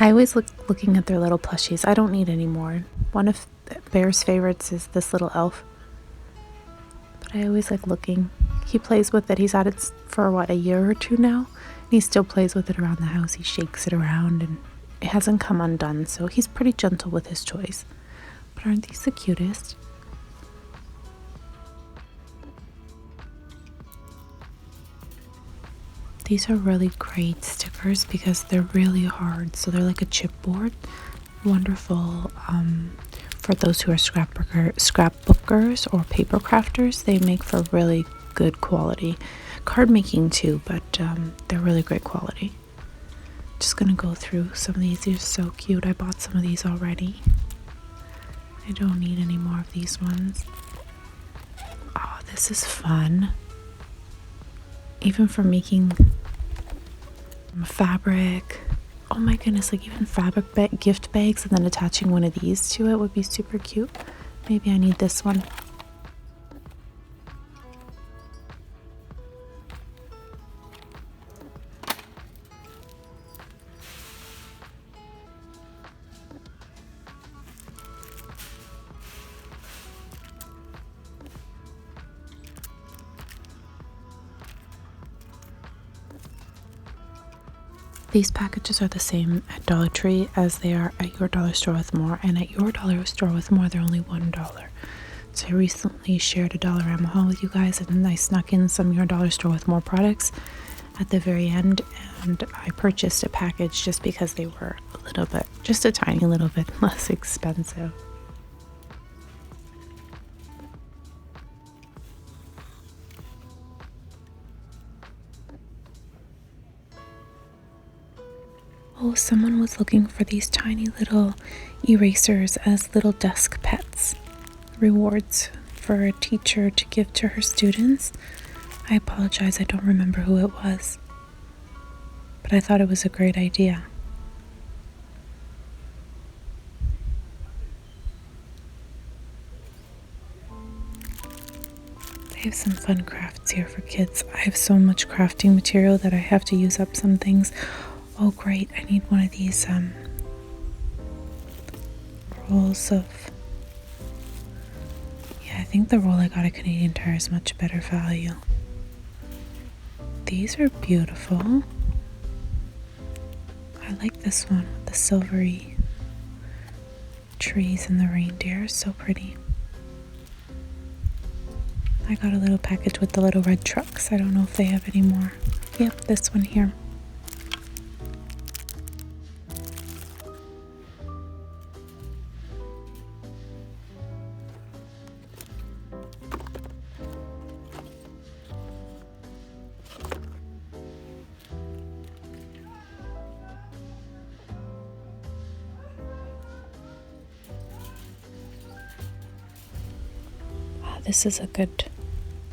I always looking at their little plushies. I don't need any more. One of Bear's favorites is this little elf. But I always like looking. He plays with it. He's had it for what, a year or two now? And he still plays with it around the house. He shakes it around and it hasn't come undone, so he's pretty gentle with his toys. But aren't these the cutest? These are really great stickers because they're really hard. So they're like a chipboard. Wonderful for those who are scrapbookers or paper crafters. They make for really good quality. Card making too, but they're really great quality. Just gonna go through some of these. These are so cute. I bought some of these already. I don't need any more of these ones. Oh, this is fun. Even for making fabric. Oh my goodness, like even fabric gift bags and then attaching one of these to it would be super cute. Maybe I need this one. These packages are the same at Dollar Tree as they are at Your Dollar Store with More, and at Your Dollar Store with More they're only $1. So I recently shared a Dollarama haul with you guys, and I snuck in some Your Dollar Store with More products at the very end, and I purchased a package just because they were a little bit, just a tiny little bit less expensive. Oh, someone was looking for these tiny little erasers as little desk pets. Rewards for a teacher to give to her students. I apologize, I don't remember who it was. But I thought it was a great idea. They have some fun crafts here for kids. I have so much crafting material that I have to use up some things. Oh great, I need one of these rolls of... Yeah, I think the roll I got at Canadian Tire is much better value. These are beautiful. I like this one with the silvery trees and the reindeer. So pretty. I got a little package with the little red trucks. I don't know if they have any more. Yep, this one here.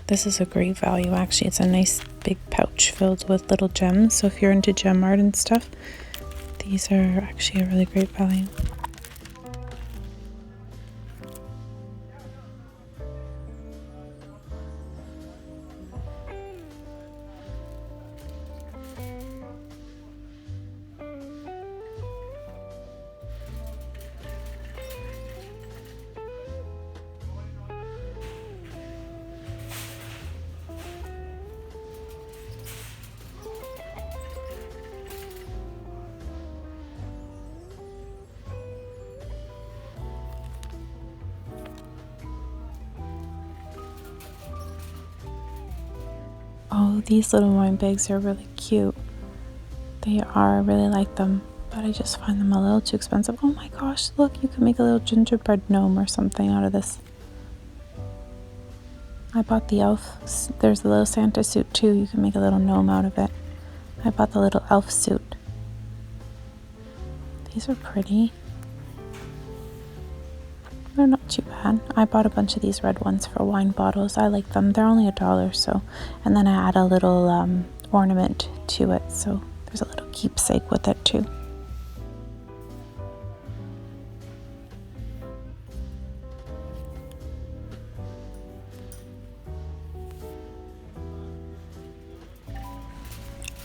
This is a great value actually. It's a nice big pouch filled with little gems. So if you're into gem art and stuff, these are actually a really great value. Oh, these little wine bags are really cute. They are, I really like them, but I just find them a little too expensive. Oh my gosh, look, you can make a little gingerbread gnome or something out of this. I bought the elf. There's a little Santa suit too. You can make a little gnome out of it. I bought the little elf suit. These are pretty. They're not too bad. I bought a bunch of these red ones for wine bottles. I like them. They're only $1, so. And then I add a little ornament to it, so there's a little keepsake with it too.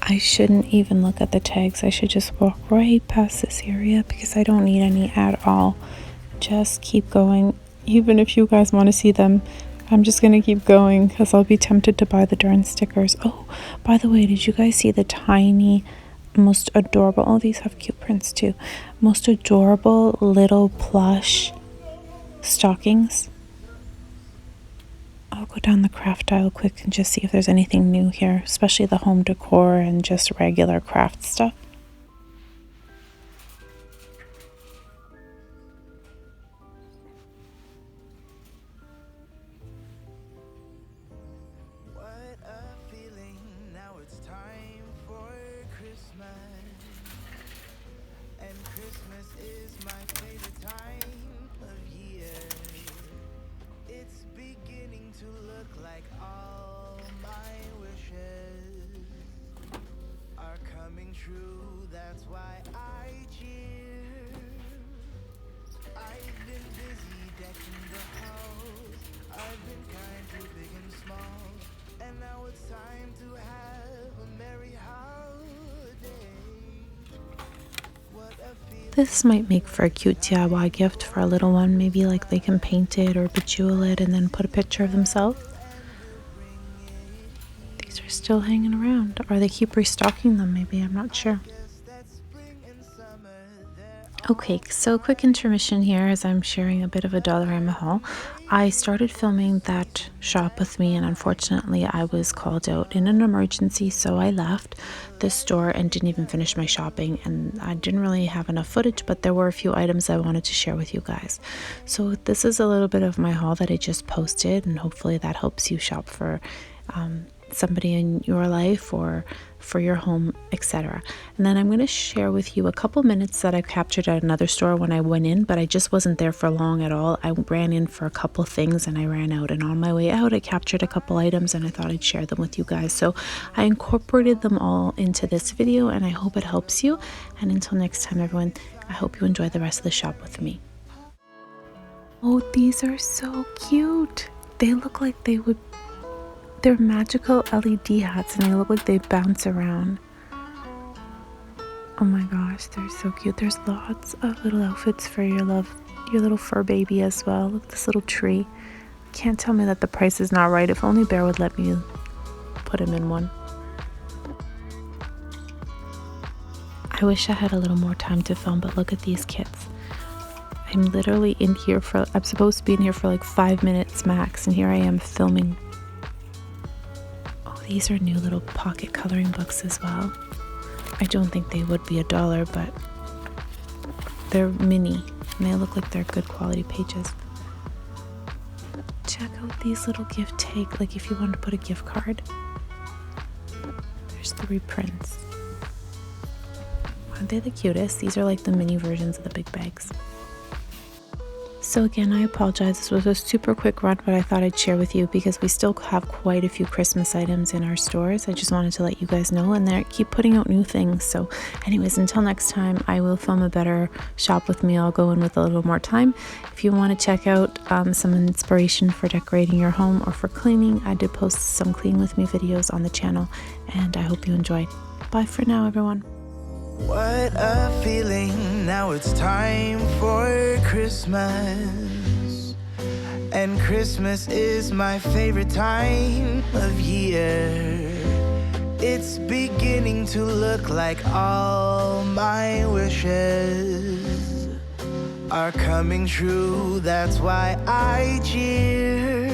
I shouldn't even look at the tags. I should just walk right past this area because I don't need any at all. Just keep going. Even if you guys want to see them, I'm just going to keep going because I'll be tempted to buy the darn stickers. Oh, by the way, did you guys see the tiny, most adorable, oh, these have cute prints too, most adorable little plush stockings? I'll go down the craft aisle quick and just see if there's anything new here, especially the home decor and just regular craft stuff. What a feeling, now it's time for Christmas. And Christmas is my favorite time of year. It's beginning to look like all my wishes are coming true. That's why I cheer. I've been busy decking the house. I've been kind to big and small. And now it's time to have a merry holiday. What a feeling. This might make for a cute DIY gift for a little one. Maybe like they can paint it or bejewel it and then put a picture of themselves. These are still hanging around, or they keep restocking them maybe, I'm not sure. Okay, so quick intermission here as I'm sharing a bit of a Dollarama haul. I started filming that shop with me, and unfortunately I was called out in an emergency, so I left the store and didn't even finish my shopping, and I didn't really have enough footage, but there were a few items I wanted to share with you guys. So this is a little bit of my haul that I just posted, and hopefully that helps you shop for somebody in your life or for your home, etc. And then I'm going to share with you a couple minutes that I captured at another store when I went in, but I just wasn't there for long at all. I ran in for a couple things and I ran out, and on my way out I captured a couple items and I thought I'd share them with you guys. So I incorporated them all into this video and I hope it helps you. And until next time everyone, I hope you enjoy the rest of the shop with me. Oh, these are so cute. They look like they're magical LED hats and they look like they bounce around. Oh my gosh, they're so cute. There's lots of little outfits for your little fur baby as well. Look at this little tree. Can't tell me that the price is not right. If only Bear would let me put him in one. I wish I had a little more time to film, but look at these kits. I'm literally in here I'm supposed to be in here for like 5 minutes max, and here I am filming. These are new little pocket coloring books as well. I don't think they would be $1, but they're mini and they look like they're good quality pages. Check out these little gift tag, like if you wanted to put a gift card. There's 3 prints. Aren't they the cutest? These are like the mini versions of the big bags. So again, I apologize. This was a super quick run, but I thought I'd share with you because we still have quite a few Christmas items in our stores. I just wanted to let you guys know, and they keep putting out new things. So anyways, until next time, I will film a better shop with me. I'll go in with a little more time. If you want to check out some inspiration for decorating your home or for cleaning, I did post some clean with me videos on the channel, and I hope you enjoyed. Bye for now, everyone. What a feeling, now it's time for Christmas. And Christmas is my favorite time of year. It's beginning to look like all my wishes are coming true. That's why I cheer.